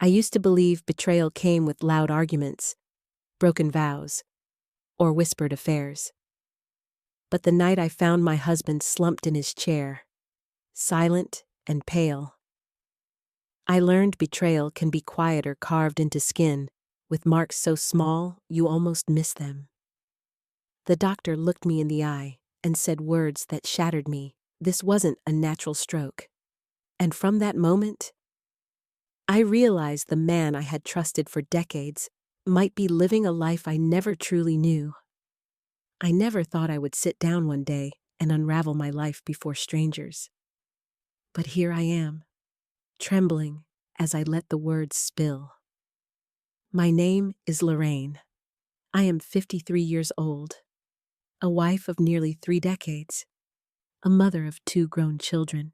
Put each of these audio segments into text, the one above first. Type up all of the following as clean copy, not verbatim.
I used to believe betrayal came with loud arguments, broken vows, or whispered affairs. But the night I found my husband slumped in his chair, silent and pale, I learned betrayal can be quiet or carved into skin, with marks so small you almost miss them. The doctor looked me in the eye and said words that shattered me. This wasn't a natural stroke. And from that moment, I realized the man I had trusted for decades might be living a life I never truly knew. I never thought I would sit down one day and unravel my life before strangers. But here I am, trembling as I let the words spill. My name is Lorraine. I am 53 years old, a wife of nearly 3 decades, a mother of 2 grown children,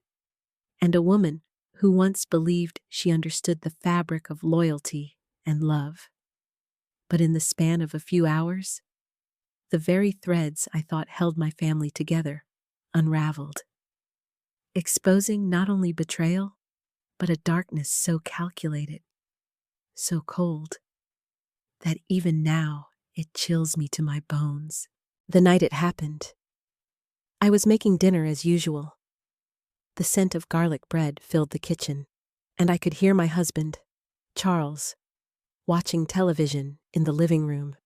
and a woman who once believed she understood the fabric of loyalty and love. But in the span of a few hours, the very threads I thought held my family together unraveled, exposing not only betrayal, but a darkness so calculated, so cold, that even now it chills me to my bones. The night it happened, I was making dinner as usual. The scent of garlic bread filled the kitchen, and I could hear my husband, Charles, watching television in the living room.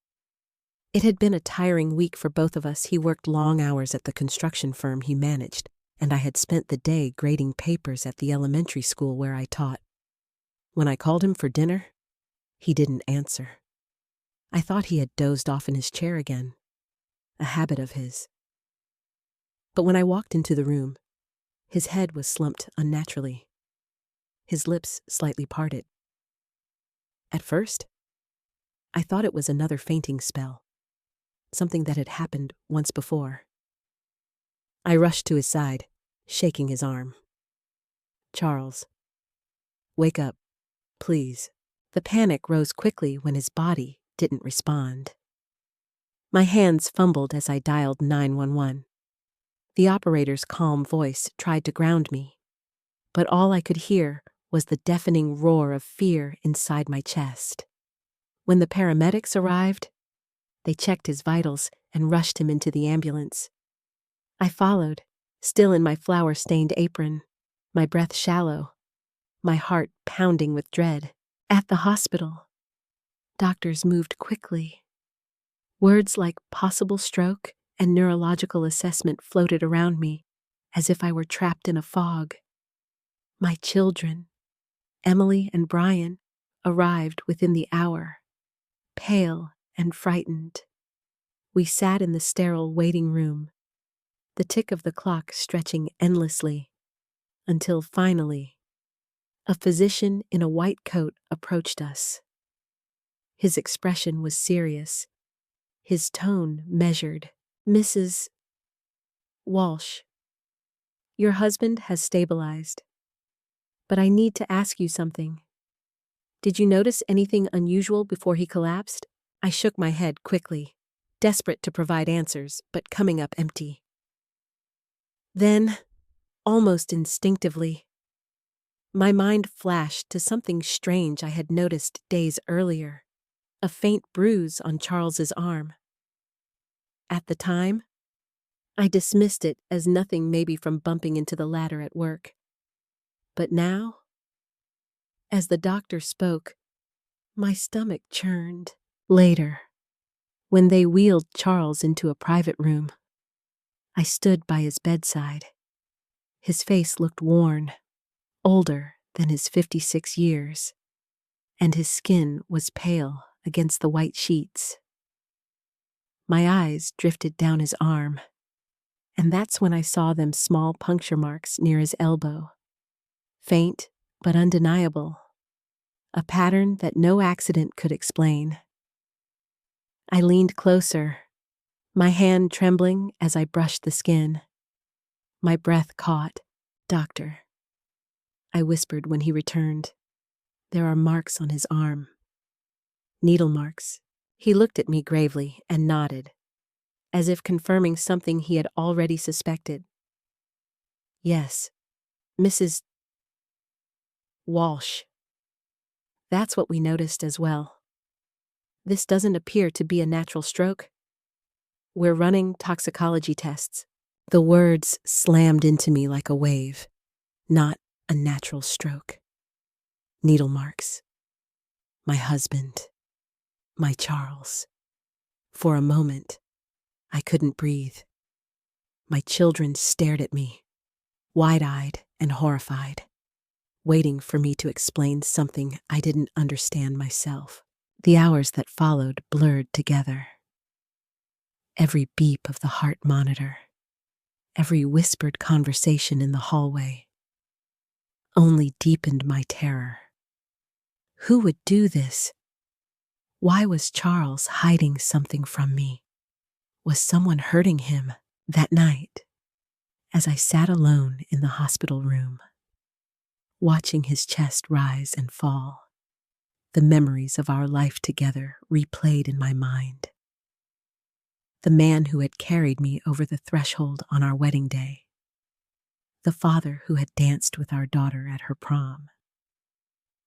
It had been a tiring week for both of us. He worked long hours at the construction firm he managed, and I had spent the day grading papers at the elementary school where I taught. When I called him for dinner, he didn't answer. I thought he had dozed off in his chair again, a habit of his. But when I walked into the room, his head was slumped unnaturally, his lips slightly parted. At first, I thought it was another fainting spell, something that had happened once before. I rushed to his side, shaking his arm. "Charles, wake up, please." The panic rose quickly when his body didn't respond. My hands fumbled as I dialed 911. The operator's calm voice tried to ground me, but all I could hear was the deafening roar of fear inside my chest. When the paramedics arrived, they checked his vitals and rushed him into the ambulance. I followed, still in my flour-stained apron, my breath shallow, my heart pounding with dread. At the hospital, doctors moved quickly. Words like possible stroke and neurological assessment floated around me as if I were trapped in a fog. My children, Emily and Brian, arrived within the hour, pale and frightened. We sat in the sterile waiting room, the tick of the clock stretching endlessly, until finally, a physician in a white coat approached us. His expression was serious, his tone measured. "Mrs. Walsh, your husband has stabilized, but I need to ask you something. Did you notice anything unusual before he collapsed?" I shook my head quickly, desperate to provide answers, but coming up empty. Then, almost instinctively, my mind flashed to something strange I had noticed days earlier, a faint bruise on Charles's arm. At the time, I dismissed it as nothing, maybe from bumping into the ladder at work. But now, as the doctor spoke, my stomach churned. Later, when they wheeled Charles into a private room, I stood by his bedside. His face looked worn, older than his 56 years, and his skin was pale against the white sheets. My eyes drifted down his arm, and that's when I saw them small puncture marks near his elbow. Faint but undeniable, a pattern that no accident could explain. I leaned closer, my hand trembling as I brushed the skin. My breath caught. "Doctor," I whispered when he returned. "There are marks on his arm. Needle marks." He looked at me gravely and nodded, as if confirming something he had already suspected. "Yes, Mrs. Walsh." That's what we noticed as well. This doesn't appear to be a natural stroke. We're running toxicology tests. The words slammed into me like a wave. Not a natural stroke. Needle marks. My husband. My Charles. For a moment, I couldn't breathe. My children stared at me, wide-eyed and horrified, waiting for me to explain something I didn't understand myself. The hours that followed blurred together. Every beep of the heart monitor, every whispered conversation in the hallway, only deepened my terror. Who would do this? Why was Charles hiding something from me? Was someone hurting him? That night, as I sat alone in the hospital room, watching his chest rise and fall, the memories of our life together replayed in my mind. The man who had carried me over the threshold on our wedding day, the father who had danced with our daughter at her prom,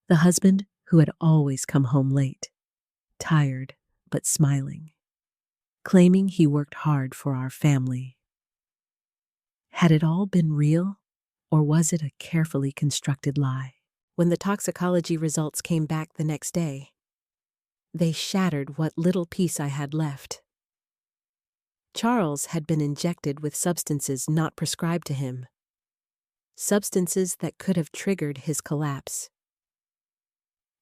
the husband who had always come home late, tired but smiling, claiming he worked hard for our family. Had it all been real, or was it a carefully constructed lie? When the toxicology results came back the next day, they shattered what little peace I had left. Charles had been injected with substances not prescribed to him, substances that could have triggered his collapse.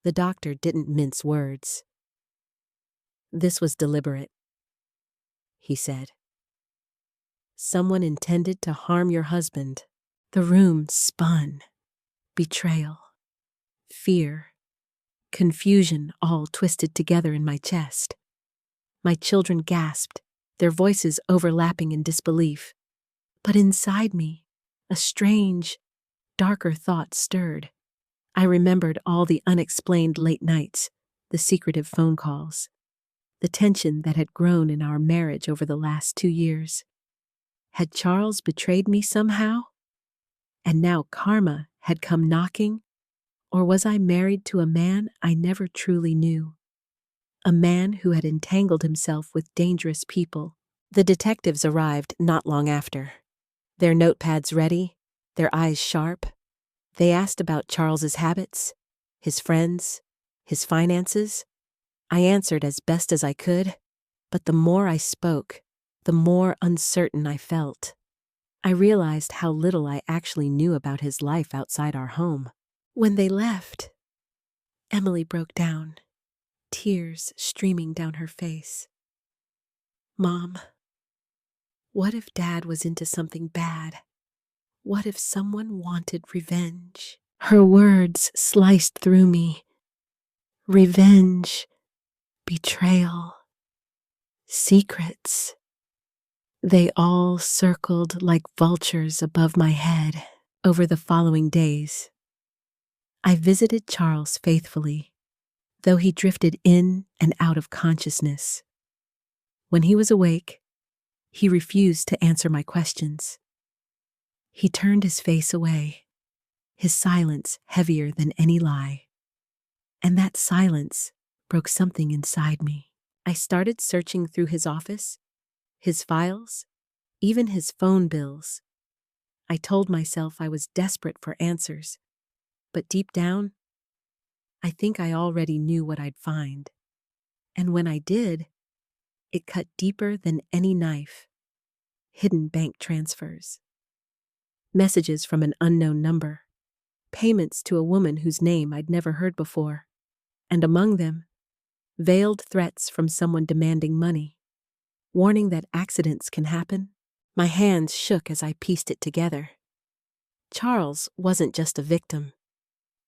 The doctor didn't mince words. This was deliberate, he said. Someone intended to harm your husband. The room spun. Betrayal, fear, confusion all twisted together in my chest. My children gasped, their voices overlapping in disbelief. But inside me, a strange, darker thought stirred. I remembered all the unexplained late nights, the secretive phone calls, the tension that had grown in our marriage over the last 2 years. Had Charles betrayed me somehow? And now karma had come knocking? Or was I married to a man I never truly knew? A man who had entangled himself with dangerous people. The detectives arrived not long after. Their notepads ready, their eyes sharp. They asked about Charles's habits, his friends, his finances. I answered as best as I could, but the more I spoke, the more uncertain I felt. I realized how little I actually knew about his life outside our home. When they left, Emily broke down, tears streaming down her face. Mom, what if Dad was into something bad? What if someone wanted revenge? Her words sliced through me. Revenge, betrayal, secrets. They all circled like vultures above my head. Over the following days, I visited Charles faithfully, though he drifted in and out of consciousness. When he was awake, he refused to answer my questions. He turned his face away, his silence heavier than any lie. And that silence broke something inside me. I started searching through his office, his files, even his phone bills. I told myself I was desperate for answers, but deep down, I think I already knew what I'd find. And when I did, it cut deeper than any knife. Hidden bank transfers, messages from an unknown number, payments to a woman whose name I'd never heard before, and among them, veiled threats from someone demanding money, warning that accidents can happen. My hands shook as I pieced it together. Charles wasn't just a victim.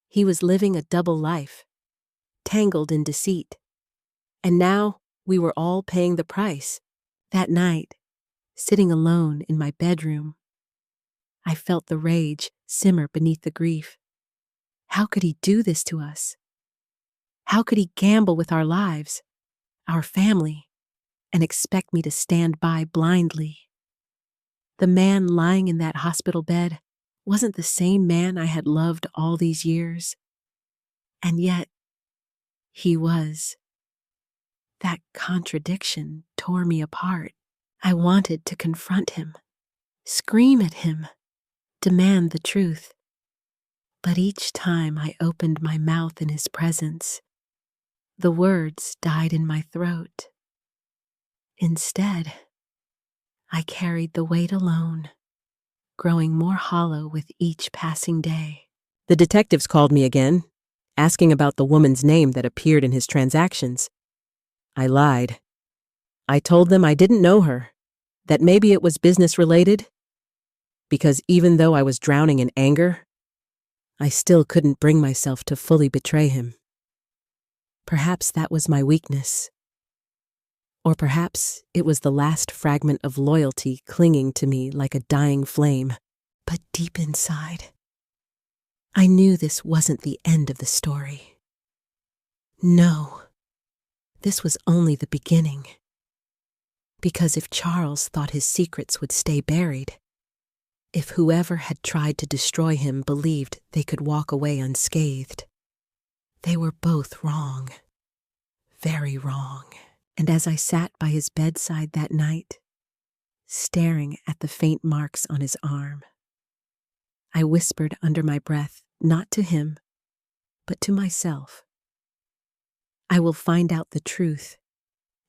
He was living a double life, tangled in deceit. And now we were all paying the price. That night, sitting alone in my bedroom, I felt the rage simmer beneath the grief. How could he do this to us? How could he gamble with our lives, our family, and expect me to stand by blindly? The man lying in that hospital bed wasn't the same man I had loved all these years. And yet, he was. That contradiction tore me apart. I wanted to confront him, scream at him, demand the truth. But each time I opened my mouth in his presence, the words died in my throat. Instead, I carried the weight alone, growing more hollow with each passing day. The detectives called me again, asking about the woman's name that appeared in his transactions. I lied. I told them I didn't know her, that maybe it was business-related, because even though I was drowning in anger, I still couldn't bring myself to fully betray him. Perhaps that was my weakness. Or perhaps it was the last fragment of loyalty clinging to me like a dying flame. But deep inside, I knew this wasn't the end of the story. No, this was only the beginning. Because if Charles thought his secrets would stay buried, if whoever had tried to destroy him believed they could walk away unscathed, they were both wrong. Very wrong. And as I sat by his bedside that night, staring at the faint marks on his arm, I whispered under my breath, not to him, but to myself. I will find out the truth,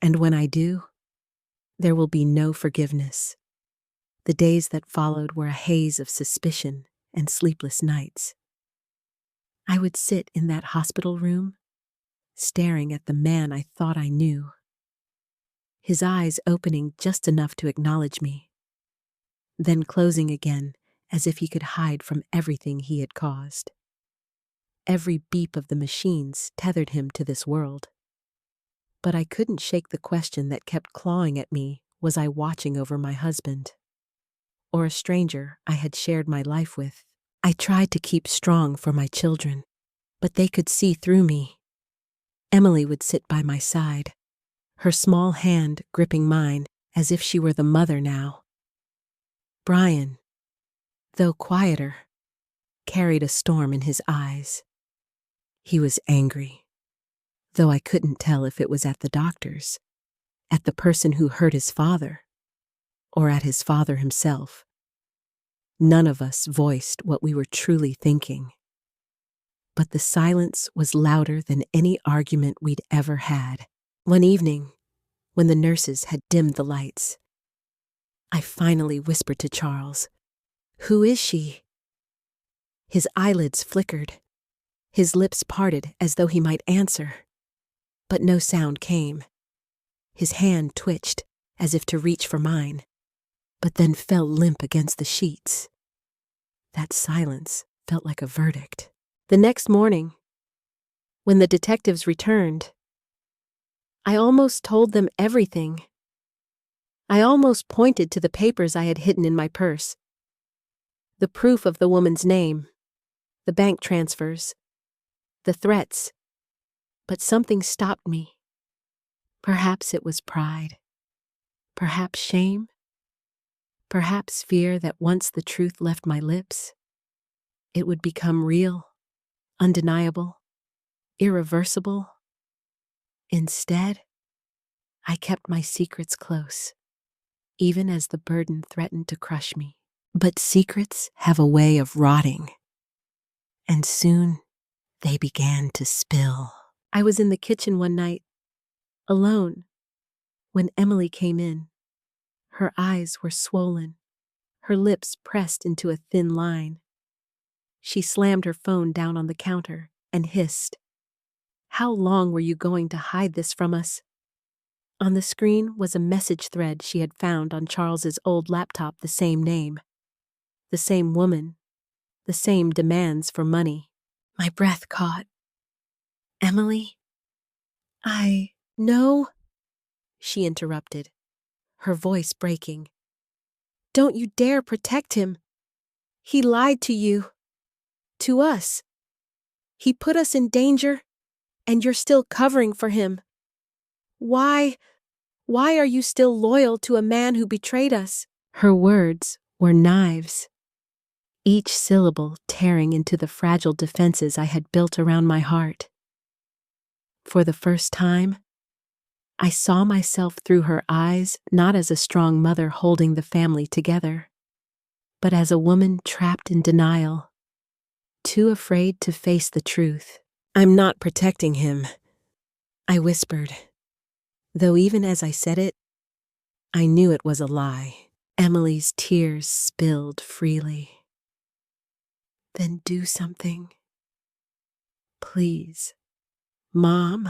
and when I do, there will be no forgiveness. The days that followed were a haze of suspicion and sleepless nights. I would sit in that hospital room, staring at the man I thought I knew, his eyes opening just enough to acknowledge me, then closing again as if he could hide from everything he had caused. Every beep of the machines tethered him to this world. But I couldn't shake the question that kept clawing at me, was I watching over my husband? Or a stranger I had shared my life with? I tried to keep strong for my children, but they could see through me. Emily would sit by my side, her small hand gripping mine as if she were the mother now. Brian, though quieter, carried a storm in his eyes. He was angry, though I couldn't tell if it was at the doctors, at the person who hurt his father, or at his father himself. None of us voiced what we were truly thinking. But the silence was louder than any argument we'd ever had. One evening, when the nurses had dimmed the lights, I finally whispered to Charles, "Who is she?" His eyelids flickered. His lips parted as though he might answer, but no sound came. His hand twitched as if to reach for mine, but then fell limp against the sheets. That silence felt like a verdict. The next morning, when the detectives returned, I almost told them everything. I almost pointed to the papers I had hidden in my purse. The proof of the woman's name, the bank transfers, the threats. But something stopped me. Perhaps it was pride. Perhaps shame. Perhaps fear that once the truth left my lips, it would become real, undeniable, irreversible. Instead, I kept my secrets close, even as the burden threatened to crush me. But secrets have a way of rotting, and soon they began to spill. I was in the kitchen one night, alone, when Emily came in. Her eyes were swollen, her lips pressed into a thin line. She slammed her phone down on the counter and hissed, "How long were you going to hide this from us?" On the screen was a message thread she had found on Charles's old laptop, the same name, the same woman, the same demands for money. My breath caught. "Emily?" No," she interrupted, her voice breaking. "Don't you dare protect him. He lied to you. To us. He put us in danger, and you're still covering for him. Why are you still loyal to a man who betrayed us?" Her words were knives, each syllable tearing into the fragile defenses I had built around my heart. For the first time, I saw myself through her eyes, not as a strong mother holding the family together, but as a woman trapped in denial, too afraid to face the truth. "I'm not protecting him," I whispered, though even as I said it, I knew it was a lie. Emily's tears spilled freely. "Then do something. Please, Mom,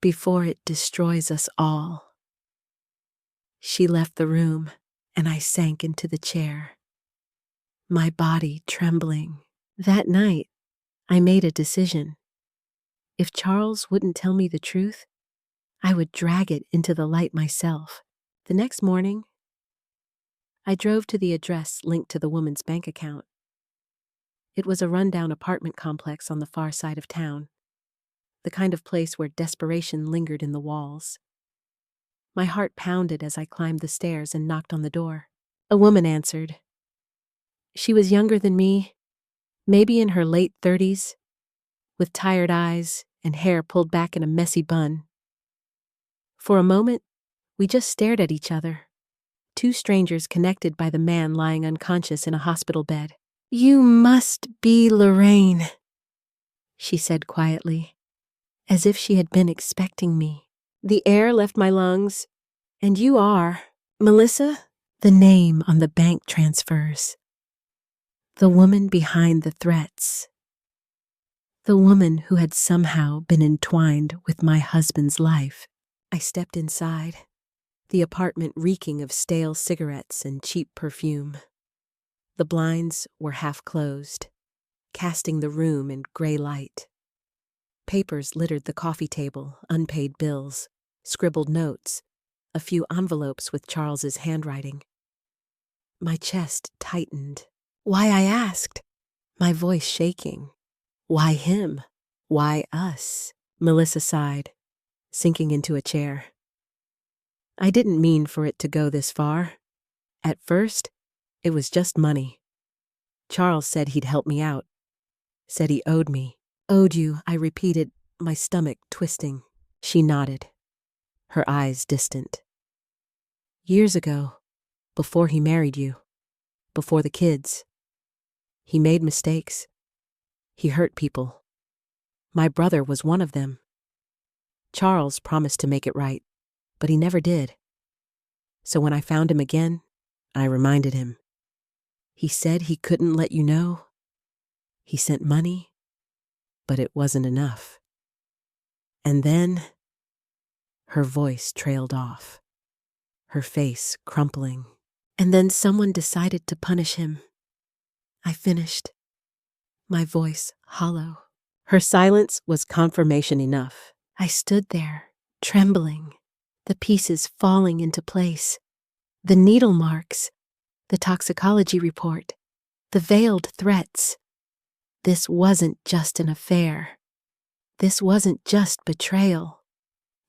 before it destroys us all." She left the room, and I sank into the chair, my body trembling. That night, I made a decision. If Charles wouldn't tell me the truth, I would drag it into the light myself. The next morning, I drove to the address linked to the woman's bank account. It was a rundown apartment complex on the far side of town, the kind of place where desperation lingered in the walls. My heart pounded as I climbed the stairs and knocked on the door. A woman answered. She was younger than me, maybe in her late 30s, with tired eyes and hair pulled back in a messy bun. For a moment, we just stared at each other, two strangers connected by the man lying unconscious in a hospital bed. "You must be Lorraine," she said quietly, as if she had been expecting me. "The air left my lungs, and you are Melissa?" The name on the bank transfers. The woman behind the threats. The woman who had somehow been entwined with my husband's life. I stepped inside, the apartment reeking of stale cigarettes and cheap perfume. The blinds were half closed, casting the room in gray light. Papers littered the coffee table, unpaid bills, scribbled notes, a few envelopes with Charles's handwriting. My chest tightened. Why, I asked, my voice shaking. Why him? Why us? Melissa sighed, sinking into a chair. "I didn't mean for it to go this far. At first, it was just money. Charles said he'd help me out. Said he owed me." "Owed you," I repeated, my stomach twisting. She nodded, her eyes distant. "Years ago, before he married you, before the kids, he made mistakes. He hurt people. My brother was one of them. Charles promised to make it right, but he never did. So when I found him again, I reminded him. He said he couldn't let you know. He sent money, but it wasn't enough." And then, her voice trailed off, her face crumpling. "And then someone decided to punish him." I finished, my voice hollow. Her silence was confirmation enough. I stood there, trembling, the pieces falling into place. The needle marks, the toxicology report, the veiled threats. This wasn't just an affair. This wasn't just betrayal.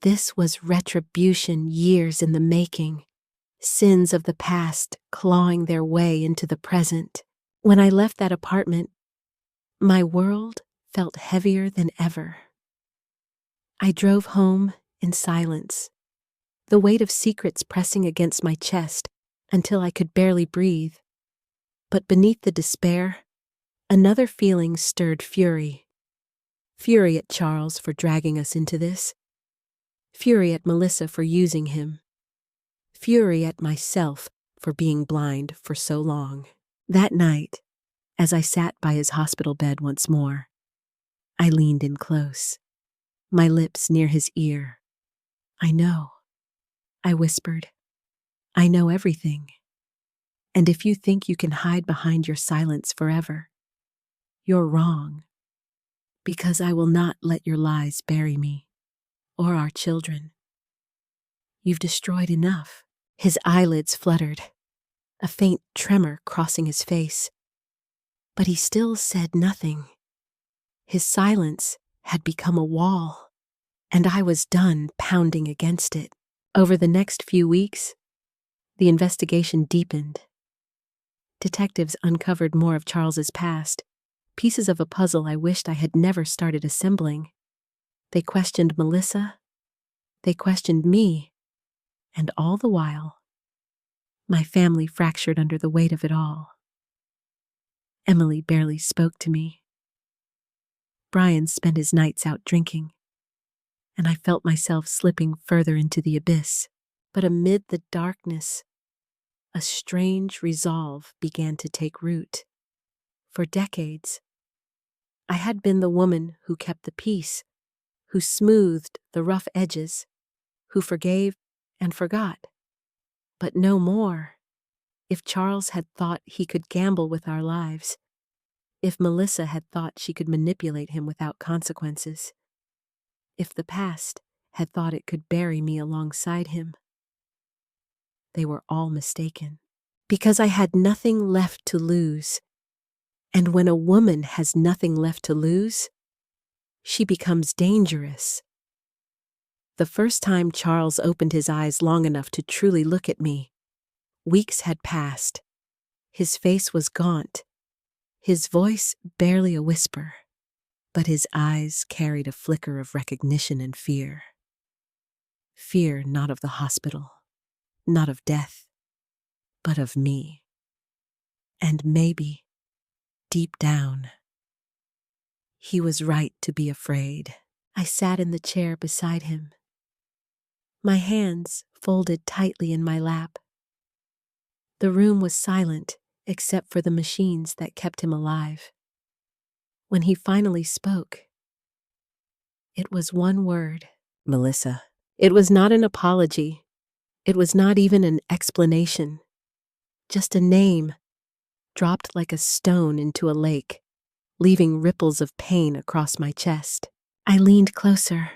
This was retribution years in the making, sins of the past clawing their way into the present. When I left that apartment, my world felt heavier than ever. I drove home in silence, the weight of secrets pressing against my chest until I could barely breathe. But beneath the despair, another feeling stirred fury. Fury at Charles for dragging us into this. Fury at Melissa for using him. Fury at myself for being blind for so long. That night, as I sat by his hospital bed once more, I leaned in close, my lips near his ear. "I know," I whispered. "I know everything. And if you think you can hide behind your silence forever, you're wrong. Because I will not let your lies bury me, or our children. You've destroyed enough." His eyelids fluttered, a faint tremor crossing his face. But he still said nothing. His silence had become a wall, and I was done pounding against it. Over the next few weeks, the investigation deepened. Detectives uncovered more of Charles's past, pieces of a puzzle I wished I had never started assembling. They questioned Melissa, they questioned me, and all the while, my family fractured under the weight of it all. Emily barely spoke to me. Brian spent his nights out drinking, and I felt myself slipping further into the abyss. But amid the darkness, a strange resolve began to take root. For decades, I had been the woman who kept the peace, who smoothed the rough edges, who forgave and forgot. But no more. If Charles had thought he could gamble with our lives, if Melissa had thought she could manipulate him without consequences, if the past had thought it could bury me alongside him, they were all mistaken. Because I had nothing left to lose. And when a woman has nothing left to lose, she becomes dangerous. The first time Charles opened his eyes long enough to truly look at me, weeks had passed. His face was gaunt, his voice barely a whisper, but his eyes carried a flicker of recognition and fear. Fear not of the hospital, not of death, but of me. And maybe, deep down, he was right to be afraid. I sat in the chair beside him, my hands folded tightly in my lap. The room was silent except for the machines that kept him alive. When he finally spoke, it was one word: Melissa. It was not an apology. It was not even an explanation. Just a name, dropped like a stone into a lake, leaving ripples of pain across my chest. I leaned closer,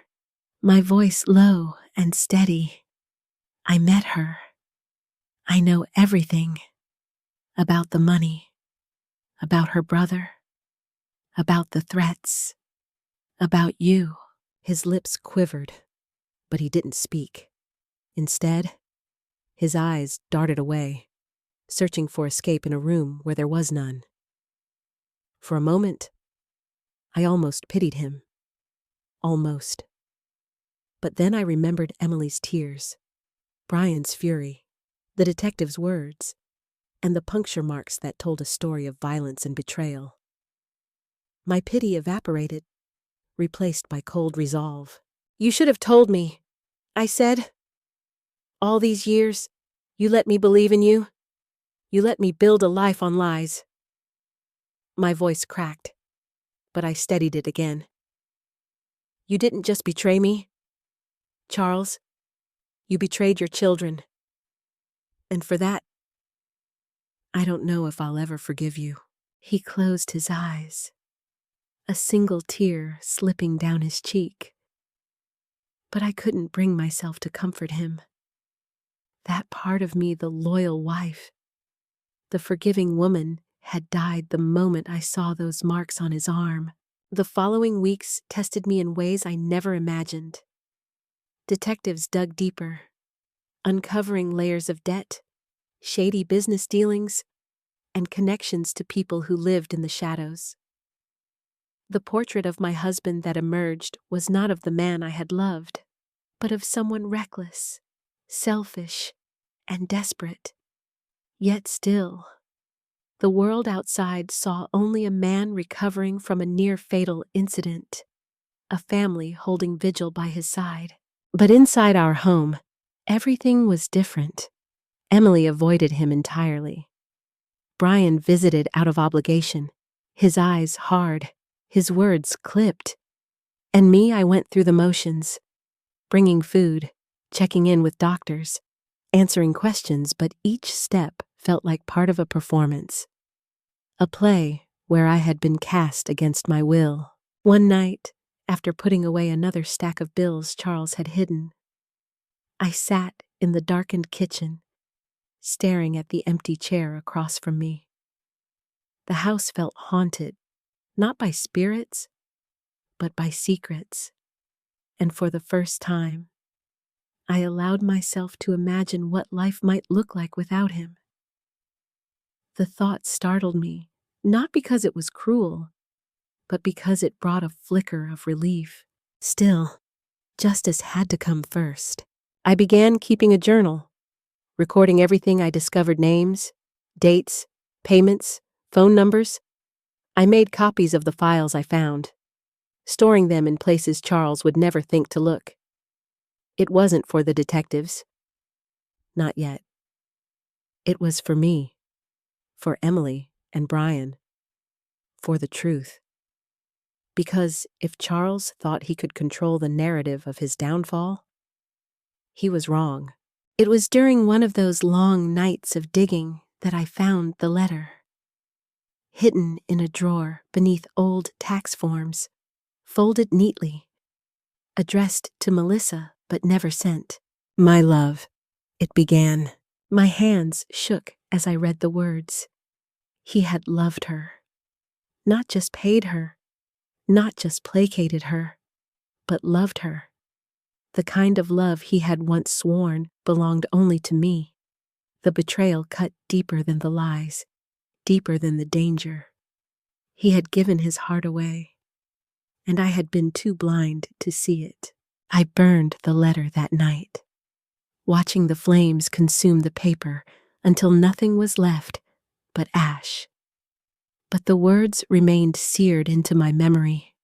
my voice low and steady. I met her. I know everything about the money, about her brother, about the threats, about you. His lips quivered, but he didn't speak. Instead, his eyes darted away, searching for escape in a room where there was none. For a moment, I almost pitied him. Almost. But then I remembered Emily's tears, Brian's fury, the detective's words, and the puncture marks that told a story of violence and betrayal. My pity evaporated, replaced by cold resolve. You should have told me, I said. All these years, you let me believe in you. You let me build a life on lies. My voice cracked, but I steadied it again. You didn't just betray me, Charles. You betrayed your children. And for that, I don't know if I'll ever forgive you. He closed his eyes, a single tear slipping down his cheek. But I couldn't bring myself to comfort him. That part of me, the loyal wife, the forgiving woman, had died the moment I saw those marks on his arm. The following weeks tested me in ways I never imagined. Detectives dug deeper, uncovering layers of debt, shady business dealings, and connections to people who lived in the shadows. The portrait of my husband that emerged was not of the man I had loved, but of someone reckless, selfish, and desperate. Yet still, the world outside saw only a man recovering from a near-fatal incident, a family holding vigil by his side. But inside our home, everything was different. Emily avoided him entirely. Brian visited out of obligation, his eyes hard, his words clipped. And me, I went through the motions, bringing food, checking in with doctors, answering questions, but each step felt like part of a performance. A play where I had been cast against my will. One night, after putting away another stack of bills Charles had hidden, I sat in the darkened kitchen, staring at the empty chair across from me. The house felt haunted, not by spirits, but by secrets. And for the first time, I allowed myself to imagine what life might look like without him. The thought startled me, not because it was cruel, but because it brought a flicker of relief. Still, justice had to come first. I began keeping a journal, recording everything I discovered: names, dates, payments, phone numbers. I made copies of the files I found, storing them in places Charles would never think to look. It wasn't for the detectives. Not yet. It was for me, for Emily and Brian, for the truth. Because if Charles thought he could control the narrative of his downfall, he was wrong. It was during one of those long nights of digging that I found the letter, hidden in a drawer beneath old tax forms, folded neatly, addressed to Melissa but never sent. "My love," it began. My hands shook as I read the words. He had loved her, not just paid her, not just placated her, but loved her. The kind of love he had once sworn belonged only to me. The betrayal cut deeper than the lies, deeper than the danger. He had given his heart away, and I had been too blind to see it. I burned the letter that night, watching the flames consume the paper until nothing was left but ash. But the words remained seared into my memory,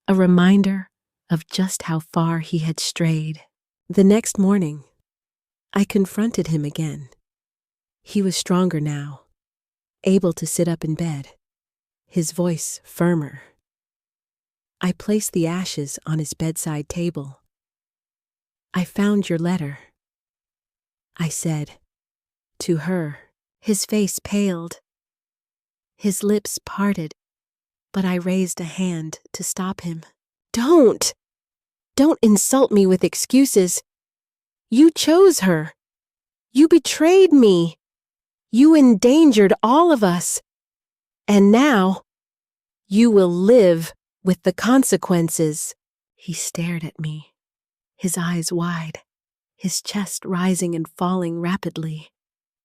a reminder of just how far he had strayed. The next morning, I confronted him again. He was stronger now, able to sit up in bed, his voice firmer. I placed the ashes on his bedside table. "I found your letter," I said, to her. His face paled, his lips parted, but I raised a hand to stop him. Don't insult me with excuses. You chose her. You betrayed me. You endangered all of us. And now, you will live with the consequences." He stared at me, his eyes wide, his chest rising and falling rapidly.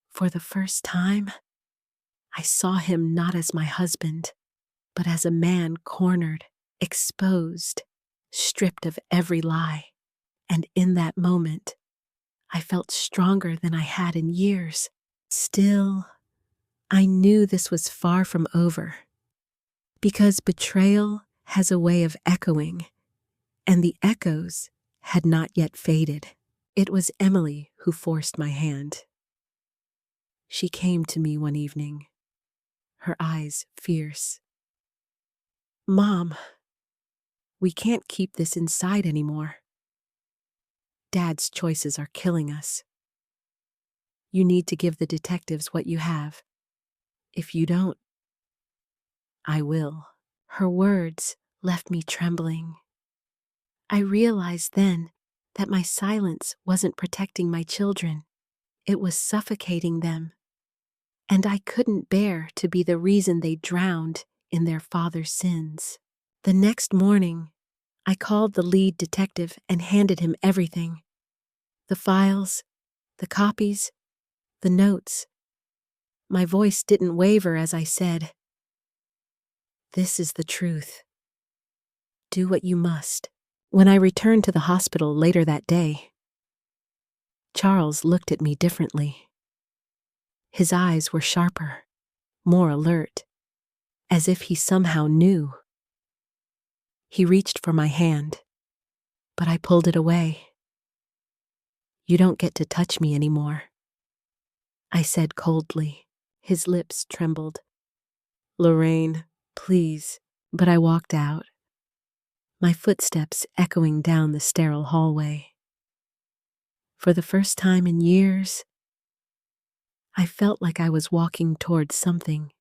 For the first time, I saw him not as my husband, but as a man cornered, exposed, stripped of every lie. And in that moment, I felt stronger than I had in years. Still, I knew this was far from over, because betrayal has a way of echoing, and the echoes had not yet faded. It was Emily who forced my hand. She came to me one evening, her eyes fierce. "Mom, we can't keep this inside anymore. Dad's choices are killing us. You need to give the detectives what you have. If you don't, I will." Her words left me trembling. I realized then that my silence wasn't protecting my children. It was suffocating them. And I couldn't bear to be the reason they drowned in their father's sins. The next morning, I called the lead detective and handed him everything. The files, the copies, the notes. My voice didn't waver as I said, "This is the truth. Do what you must." When I returned to the hospital later that day, Charles looked at me differently. His eyes were sharper, more alert, as if he somehow knew. He reached for my hand, but I pulled it away. "You don't get to touch me anymore," I said coldly. His lips trembled. "Lorraine, please." But I walked out, my footsteps echoing down the sterile hallway. For the first time in years, I felt like I was walking towards something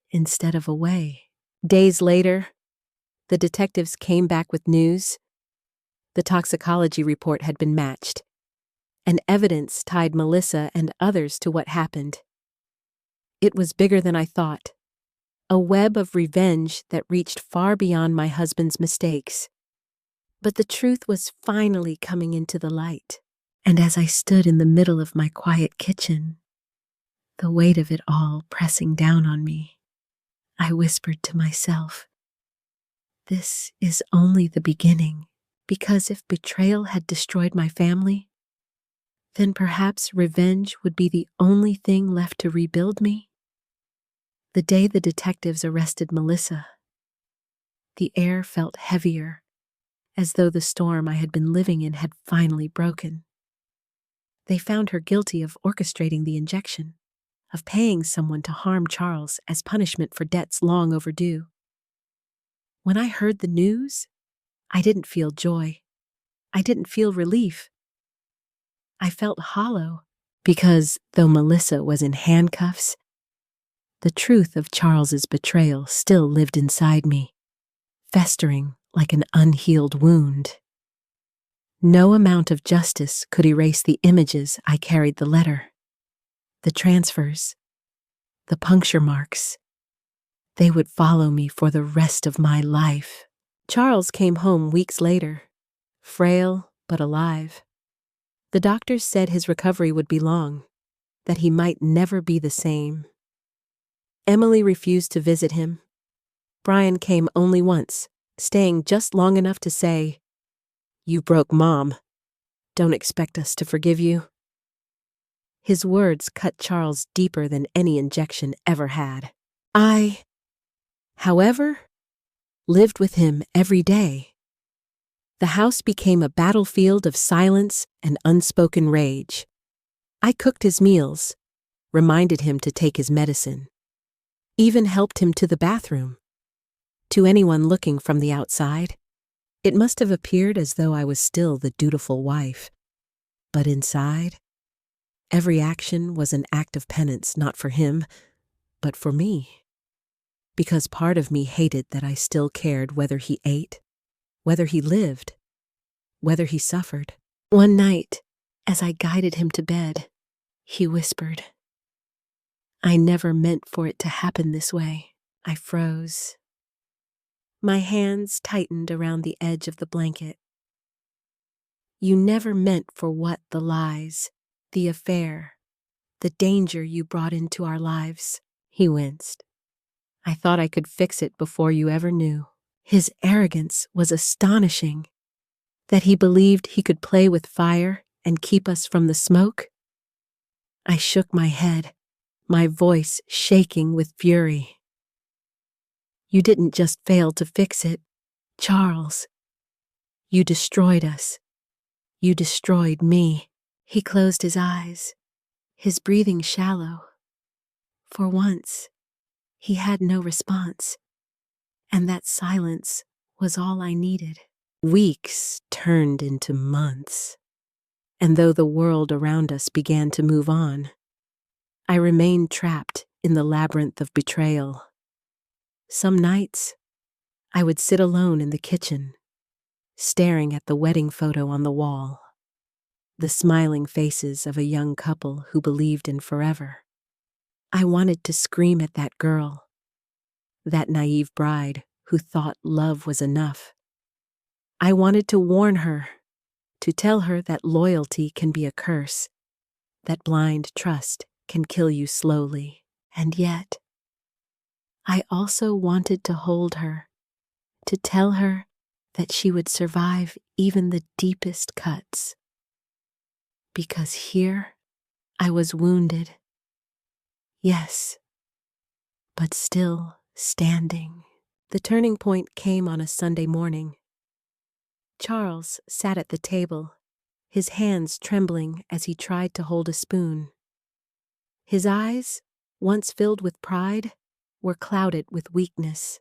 instead of away. Days later, the detectives came back with news. The toxicology report had been matched, and evidence tied Melissa and others to what happened. It was bigger than I thought, a web of revenge that reached far beyond my husband's mistakes. But the truth was finally coming into the light, and as I stood in the middle of my quiet kitchen, the weight of it all pressing down on me, I whispered to myself, This is only the beginning, because if betrayal had destroyed my family, then perhaps revenge would be the only thing left to rebuild me. The day the detectives arrested Melissa, the air felt heavier, as though the storm I had been living in had finally broken. They found her guilty of orchestrating the injection, of paying someone to harm Charles as punishment for debts long overdue. When I heard the news, I didn't feel joy. I didn't feel relief. I felt hollow, because though Melissa was in handcuffs, the truth of Charles's betrayal still lived inside me, festering like an unhealed wound. No amount of justice could erase the images I carried: the letter, the transfers, the puncture marks. They would follow me for the rest of my life. Charles came home weeks later, frail but alive. The doctors said his recovery would be long, that he might never be the same. Emily refused to visit him. Brian came only once, staying just long enough to say, "You broke Mom. Don't expect us to forgive you." His words cut Charles deeper than any injection ever had. I, however, lived with him every day. The house became a battlefield of silence and unspoken rage. I cooked his meals, reminded him to take his medicine, even helped him to the bathroom. To anyone looking from the outside, it must have appeared as though I was still the dutiful wife. But inside, every action was an act of penance, not for him, but for me. Because part of me hated that I still cared whether he ate, whether he lived, whether he suffered. One night, as I guided him to bed, he whispered, "I never meant for it to happen this way." I froze. My hands tightened around the edge of the blanket. "You never meant for what? The lies, the affair, the danger you brought into our lives." He winced. "I thought I could fix it before you ever knew." His arrogance was astonishing. That he believed he could play with fire and keep us from the smoke? I shook my head, my voice shaking with fury. "You didn't just fail to fix it, Charles. You destroyed us. You destroyed me." He closed his eyes, his breathing shallow. For once, he had no response, and that silence was all I needed. Weeks turned into months, and though the world around us began to move on, I remained trapped in the labyrinth of betrayal. Some nights, I would sit alone in the kitchen, staring at the wedding photo on the wall, the smiling faces of a young couple who believed in forever. I wanted to scream at that girl, that naive bride who thought love was enough. I wanted to warn her, to tell her that loyalty can be a curse, that blind trust can kill you slowly. And yet, I also wanted to hold her, to tell her that she would survive even the deepest cuts. Because here, I was wounded. Yes, but still standing. The turning point came on a Sunday morning. Charles sat at the table, his hands trembling as he tried to hold a spoon. His eyes, once filled with pride, were clouded with weakness.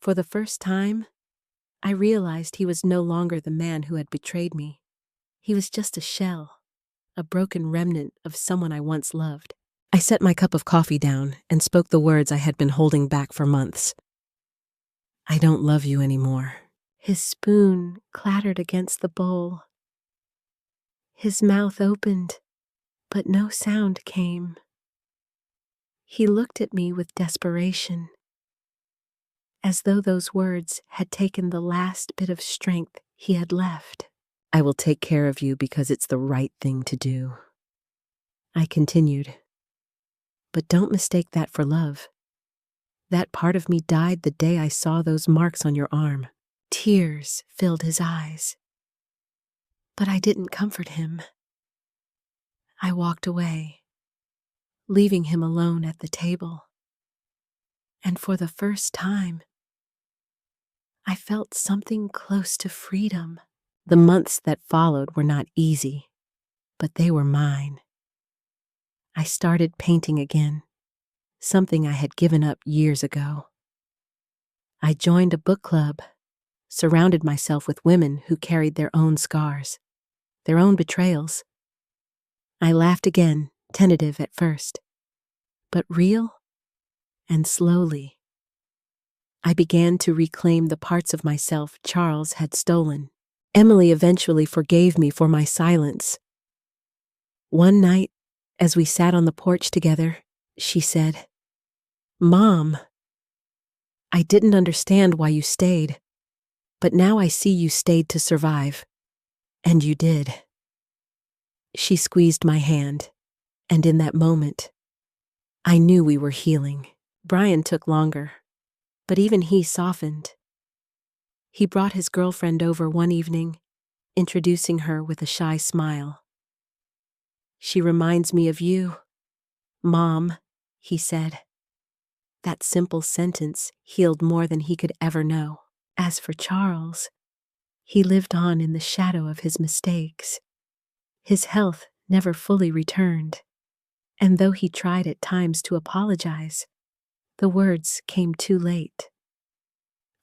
For the first time, I realized he was no longer the man who had betrayed me. He was just a shell, a broken remnant of someone I once loved. I set my cup of coffee down and spoke the words I had been holding back for months. "I don't love you anymore." His spoon clattered against the bowl. His mouth opened, but no sound came. He looked at me with desperation, as though those words had taken the last bit of strength he had left. "I will take care of you because it's the right thing to do." I continued, "But don't mistake that for love. That part of me died the day I saw those marks on your arm. Tears filled his eyes. But I didn't comfort him. I walked away, leaving him alone at the table. And for the first time, I felt something close to freedom. The months that followed were not easy, but they were mine. I started painting again, something I had given up years ago. I joined a book club, surrounded myself with women who carried their own scars, their own betrayals. I laughed again, tentative at first, but real, and slowly, I began to reclaim the parts of myself Charles had stolen. Emily eventually forgave me for my silence. One night, as we sat on the porch together, she said, "Mom, I didn't understand why you stayed, but now I see you stayed to survive, and you did." She squeezed my hand, and in that moment, I knew we were healing. Brian took longer, but even he softened. He brought his girlfriend over one evening, introducing her with a shy smile. "She reminds me of you, Mom," he said. That simple sentence healed more than he could ever know. As for Charles, he lived on in the shadow of his mistakes. His health never fully returned, and though he tried at times to apologize, the words came too late.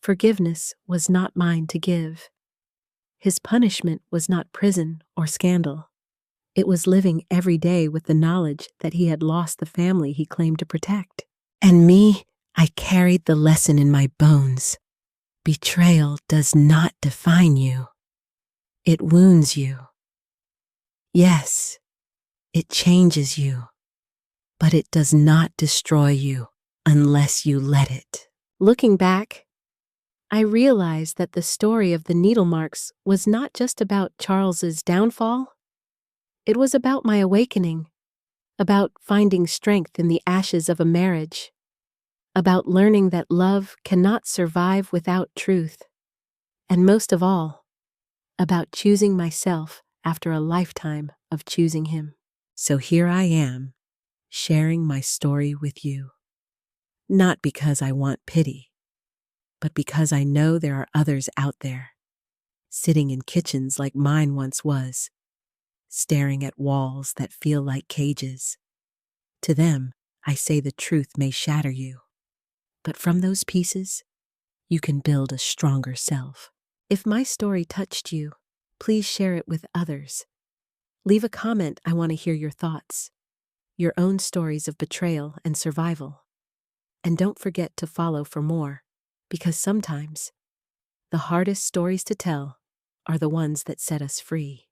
Forgiveness was not mine to give. His punishment was not prison or scandal. It was living every day with the knowledge that he had lost the family he claimed to protect. And me, I carried the lesson in my bones. Betrayal does not define you. It wounds you. Yes, it changes you, but it does not destroy you unless you let it. Looking back, I realized that the story of the needle marks was not just about Charles's downfall. It was about my awakening, about finding strength in the ashes of a marriage, about learning that love cannot survive without truth, and most of all, about choosing myself after a lifetime of choosing him. So here I am, sharing my story with you. Not because I want pity, but because I know there are others out there, sitting in kitchens like mine once was, staring at walls that feel like cages. To them, I say the truth may shatter you, but from those pieces, you can build a stronger self. If my story touched you, please share it with others. Leave a comment. I want to hear your thoughts, your own stories of betrayal and survival. And don't forget to follow for more, because sometimes the hardest stories to tell are the ones that set us free.